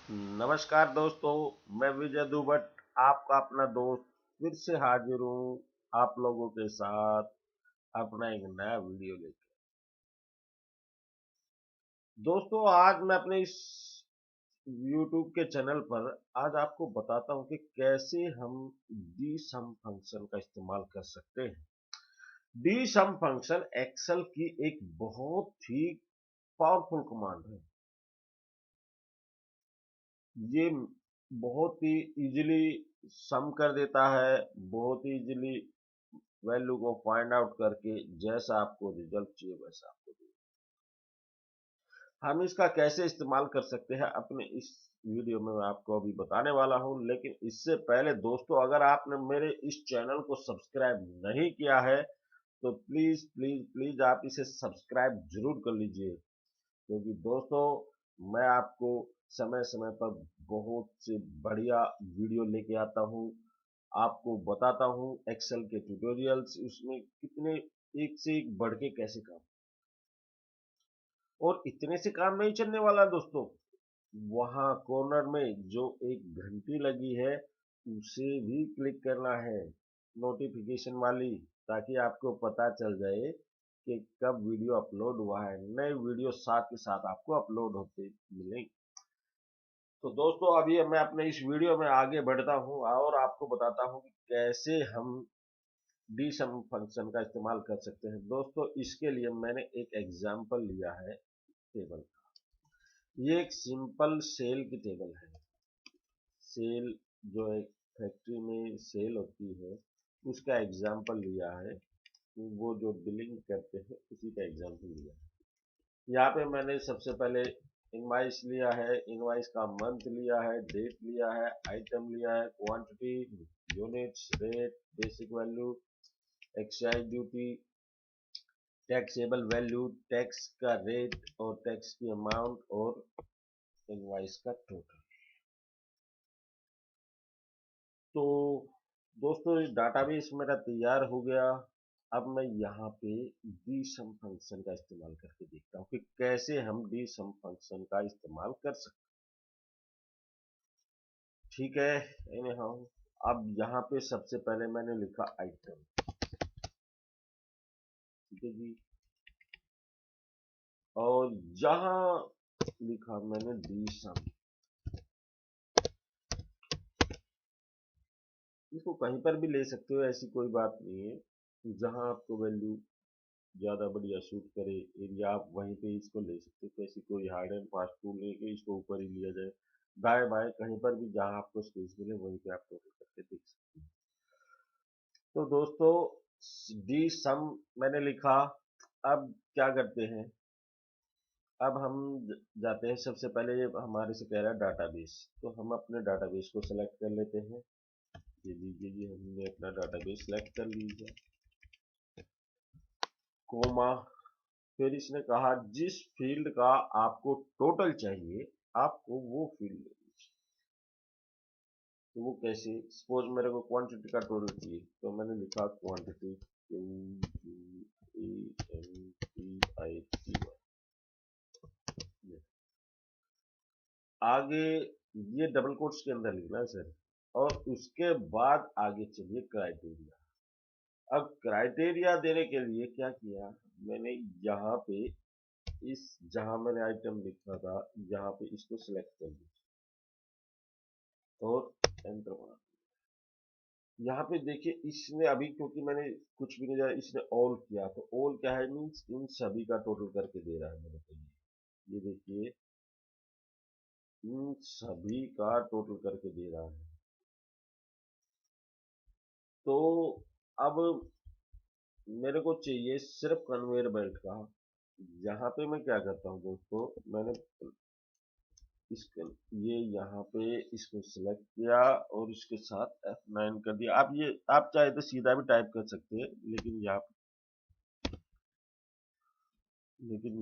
नमस्कार दोस्तों। मैं विजय दुबट आपका अपना दोस्त फिर से हाजिर हूँ आप लोगों के साथ अपना एक नया वीडियो लेकर। दोस्तों आज मैं अपने इस YouTube के चैनल पर आज आपको बताता हूँ कि कैसे हम डी सम फंक्शन का इस्तेमाल कर सकते हैं। डी सम फंक्शन एक्सेल की एक बहुत ही पावरफुल कमांड है। ये बहुत ही इजीली सम कर देता है, बहुत ही इजीली वैल्यू को फाइंड आउट करके जैसा आपको रिजल्ट चाहिए वैसा आपको दे। हम इसका कैसे इस्तेमाल कर सकते हैं अपने इस वीडियो में मैं आपको अभी बताने वाला हूं, लेकिन इससे पहले दोस्तों अगर आपने मेरे इस चैनल को सब्सक्राइब नहीं किया है तो प्लीज प्लीज प्लीज आप इसे सब्सक्राइब जरूर कर लीजिए, क्योंकि दोस्तों मैं आपको समय समय पर बहुत से बढ़िया वीडियो लेके आता हूं, आपको बताता हूं एक्सेल के ट्यूटोरियल्स उसमें कितने एक से एक बढ़ के कैसे काम। और इतने से काम नहीं चलने वाला दोस्तों, वहां कॉर्नर में जो एक घंटी लगी है उसे भी क्लिक करना है, नोटिफिकेशन वाली, ताकि आपको पता चल जाए कि कब वीडियो अपलोड हुआ है। नए वीडियो साथ के साथ आपको अपलोड होते मिलेंगे। तो दोस्तों अभी मैं अपने इस वीडियो में आगे बढ़ता हूं और आपको बताता हूं कि कैसे हम डी सम फंक्शन का इस्तेमाल कर सकते हैं। दोस्तों इसके लिए मैंने एक एग्जांपल लिया है टेबल का। ये एक सिंपल सेल की टेबल है। सेल जो एक फैक्ट्री में सेल होती है उसका एग्जांपल लिया है, वो जो बिलिंग करते हैं उसी का एग्जांपल लिया है। यहाँ पे मैंने सबसे पहले इनवाइस लिया है, इनवाइस का मंथ लिया है, डेट लिया है, आइटम लिया है, quantity, units, rate, basic value, excise duty, taxable value, tax का रेट और टैक्स की अमाउंट और इनवाइस का टोटल। तो दोस्तों ये डाटाबेस मेरा तैयार हो गया। अब मैं यहाँ पे डी सम फंक्शन का इस्तेमाल करके देखता हूँ कि कैसे हम डी सम फंक्शन का इस्तेमाल कर सकते हैं। ठीक है, एनी हाउ अब यहाँ पे सबसे पहले मैंने लिखा आइटम। ठीक है जी, और यहाँ लिखा मैंने डी सम। इसको कहीं पर भी ले सकते हो, ऐसी कोई बात नहीं है। जहां आपको वैल्यू ज्यादा बढ़िया सूट करे एरिया आप वहीं पे इसको ले सकते हो। ऐसी कोई हार्ड एंड फास्ट टूल नहीं कि इसको ऊपर ही लिया जाए, दाएं बाएं कहीं पर भी जहां आपको स्पेस मिले वहीं पे आप टोटल करके देख सकते हैं। तो दोस्तों डी सम मैंने लिखा। अब क्या करते हैं, अब हम जाते हैं सबसे पहले ये हमारे से कह रहा है डाटाबेस, तो हम अपने डाटाबेस को सेलेक्ट कर लेते हैं। ये लीजिए जी, हमने अपना डाटाबेस सेलेक्ट कर लिया, कोमा, फिर इसने कहा जिस फील्ड का आपको टोटल चाहिए आपको वो फील्ड ले लीजिए। तो वो कैसे, सपोज मेरे को क्वांटिटी का टोटल चाहिए तो मैंने लिखा क्वांटिटी, QUANTITY। आगे ये डबल कोट्स के अंदर लिखना है सर, और उसके बाद आगे चलिए क्राइटेरिया। अब क्राइटेरिया देने के लिए क्या किया, मैंने यहाँ पे इस जहां मैंने आइटम लिखा था यहाँ पे इसको सिलेक्ट कर दिया और एंटर मार। यहाँ पे देखिए इसने अभी, क्योंकि मैंने कुछ भी नहीं दिया, इसने ऑल किया, तो ऑल क्या है, मीन्स इन सभी का टोटल करके दे रहा है मेरे को। ये देखिए इन सभी का टोटल करके दे रहा है। तो अब मेरे को चाहिए सिर्फ कन्वेयर बेल्ट का। यहाँ पे मैं क्या करता हूँ दोस्तों, मैंने इसके ये यहाँ पे इसको सिलेक्ट किया और इसके साथ F9 कर दिया। आप ये आप चाहे तो सीधा भी टाइप कर सकते हैं, लेकिन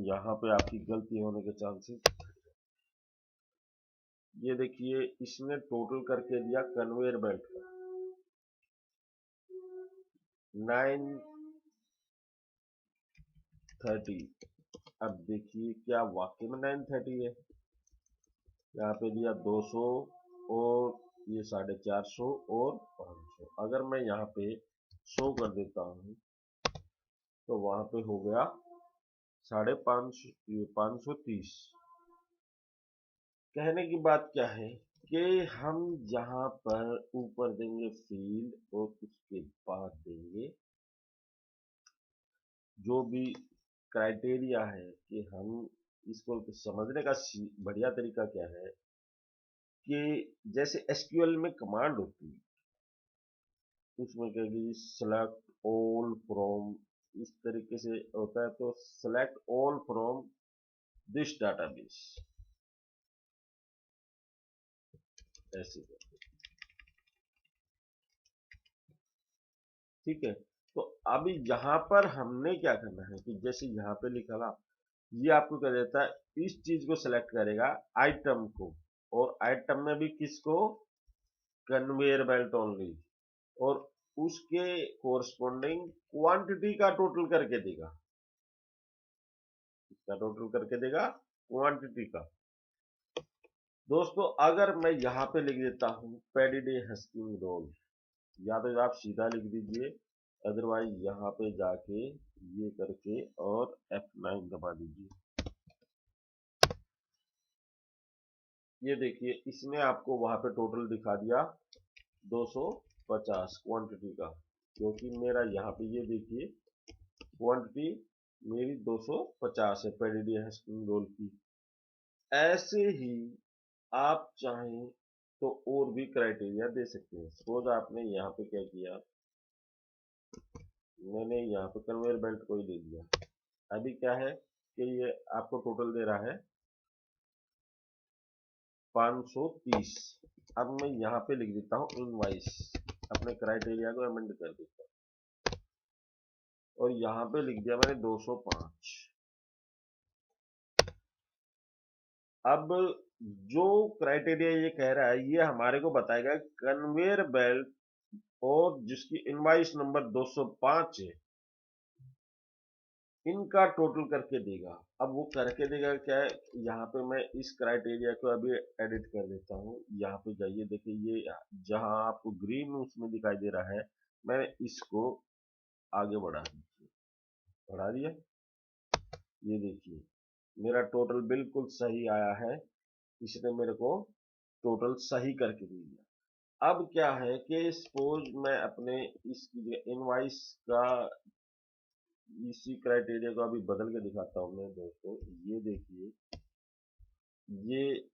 यहाँ पे आपकी गलती होने के चांसेस। ये देखिए इसने टोटल करके दिया कन्वेयर बेल्ट का 930। अब देखिए क्या वाकई में 930 है। यहाँ पे दिया 200 और ये 450 और 500। अगर मैं यहाँ पे 100 कर देता हूँ तो वहां पे हो गया 530। कहने की बात क्या है कि हम यहाँ पर ऊपर देंगे फील्ड और उसके बाद देंगे जो भी क्राइटेरिया है कि हम इसको समझने का बढ़िया तरीका क्या है कि जैसे एसक्यूएल में कमांड होती है उसमें कहेगी सेलेक्ट ऑल फ्रॉम, इस तरीके से होता है तो select all from this database ऐसे करके, ठीक है। तो अभी यहाँ पर हमने क्या करना है कि जैसे यहाँ पे लिखा ना, ये आपको क्या देता है, इस चीज को सिलेक्ट करेगा आइटम को, और आइटम में भी किसको, कन्वेयर बेल्ट ओनली, और उसके कोरस्पोंडिंग क्वांटिटी का टोटल करके देगा, इसका टोटल करके देगा क्वांटिटी का। दोस्तों अगर मैं यहाँ पे लिख देता हूँ पेडिडे हस्किंग रोल, या तो आप सीधा लिख दीजिए, अदरवाइज यहाँ पे जाके ये करके और F9 दबा दीजिए। ये देखिए इसने आपको वहां पे टोटल दिखा दिया 250 क्वांटिटी का, क्योंकि मेरा यहाँ पे ये देखिए क्वांटिटी मेरी 250 है पेडिडे हस्किंग रोल की। ऐसे ही आप चाहें तो और भी क्राइटेरिया दे सकते हैं। सपोज आपने यहाँ पे क्या किया, मैंने यहाँ पे कन्वेयर बेल्ट को ही दे दिया। अभी क्या है कि ये आपको टोटल दे रहा है 530। अब मैं यहाँ पे लिख देता हूँ इनवाइस, अपने क्राइटेरिया को अमेंड कर देता हूँ और यहाँ पे लिख दिया मैंने 205। अब जो क्राइटेरिया ये कह रहा है ये हमारे को बताएगा कन्वेयर बेल्ट और जिसकी इनवाइस नंबर 205 है इनका टोटल करके देगा। अब वो करके देगा क्या है, यहाँ पे मैं इस क्राइटेरिया को अभी एडिट कर देता हूँ। यहाँ पे जाइए, देखिए ये जहाँ आपको ग्रीन उसमें दिखाई दे रहा है, मैंने इसको आगे बढ़ा दीजिए, बढ़ा दिया। ये देखिए मेरा टोटल बिल्कुल सही आया है, इसने मेरे को टोटल सही करके दे दिया। अब क्या है कि सपोज मैं अपने इसकी इनवाइस का इसी क्राइटेरिया को अभी बदल के दिखाता हूं मैं दोस्तों। ये देखिए ये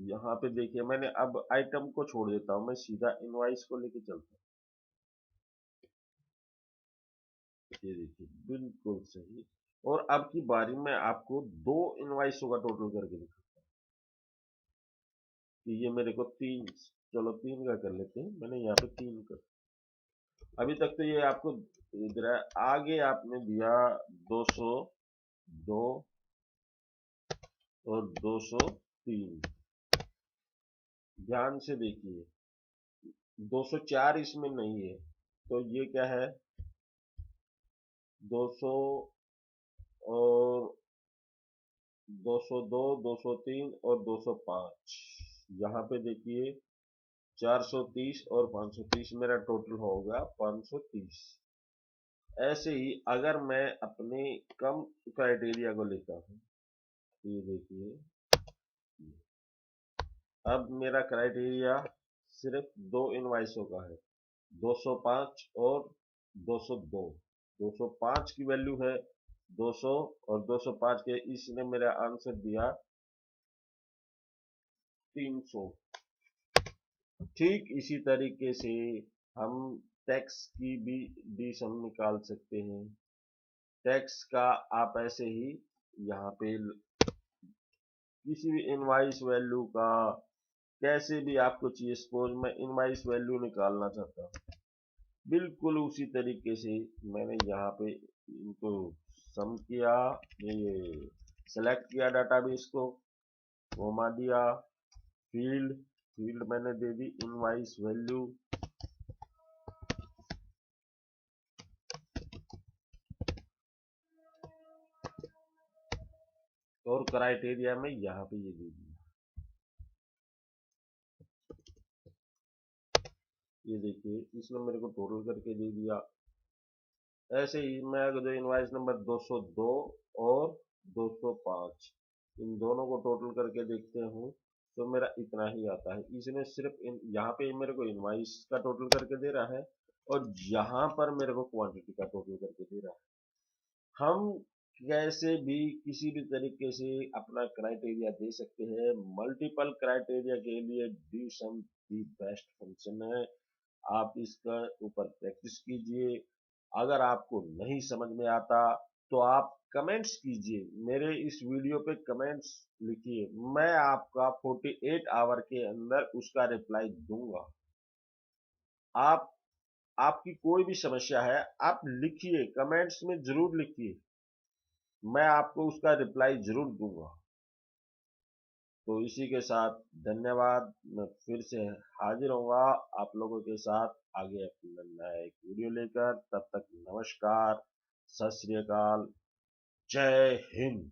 यहाँ पे देखिए मैंने अब आइटम को छोड़ देता हूं, मैं सीधा इनवाइस को लेके चलता हूँ। ये देखिए बिल्कुल सही। और अब की बारी में आपको 2 इनवाइसों का टोटल करके दिखाता हूँ कि ये मेरे को 3, चलो 3 का कर लेते हैं, मैंने यहाँ पे 3 कर। अभी तक तो ये आपको इधर आगे आपने दिया 202 और 203। ध्यान से देखिए 204 इसमें नहीं है, तो ये क्या है 200 और 202, 203 और 205। यहाँ पे देखिए 430 और 530, मेरा टोटल होगा 530। ऐसे ही अगर मैं अपने कम क्राइटेरिया को लेता हूँ, ये देखिए अब मेरा क्राइटेरिया सिर्फ 2 इनवाइसों का है, 205 और 202। 205 की वैल्यू है 200 और 205 के इसने मेरा आंसर दिया 300। ठीक इसी तरीके से हम टैक्स की भी सम निकाल सकते हैं। टैक्स का आप ऐसे ही यहाँ पे किसी भी इनवाइस वैल्यू का कैसे भी आपको चाहिए, सपोज मैं इनवाइस वैल्यू निकालना चाहता हूँ, बिल्कुल उसी तरीके से मैंने यहाँ पे इनको सम किया, ये सेलेक्ट किया डाटाबेस को, घुमा दिया, फील्ड फील्ड मैंने दे दी इनवाइस वैल्यू, और क्राइटेरिया में यहाँ पे ये दे दिया, ये देखिए इसमें मेरे को टोटल करके दे दिया। ऐसे ही मैं अगर जो इनवाइस नंबर 202 और 205 इन दोनों को टोटल करके देखते हूँ तो मेरा इतना ही आता है। इसने सिर्फ यहाँ पे मेरे को इनवाइस का टोटल करके दे रहा है और यहाँ पर मेरे को क्वांटिटी का टोटल करके दे रहा है। हम कैसे भी किसी भी तरीके से अपना क्राइटेरिया दे सकते हैं। मल्टीपल क्राइटेरिया के लिए the sum the best function है। आप इसका ऊपर प्रैक्टिस कीजिए। अगर आपको नहीं समझ में आता तो आप कमेंट्स कीजिए, मेरे इस वीडियो पे कमेंट्स लिखिए, मैं आपका 48 आवर के अंदर उसका रिप्लाई दूंगा। आप आपकी कोई भी समस्या है आप लिखिए, कमेंट्स में जरूर लिखिए, मैं आपको उसका रिप्लाई जरूर दूंगा। तो इसी के साथ धन्यवाद। मैं फिर से हाजिर होऊंगा आप लोगों के साथ आगे अपना नया एक वीडियो लेकर। तब तक नमस्कार, सत श्री अकाल, जय हिंद।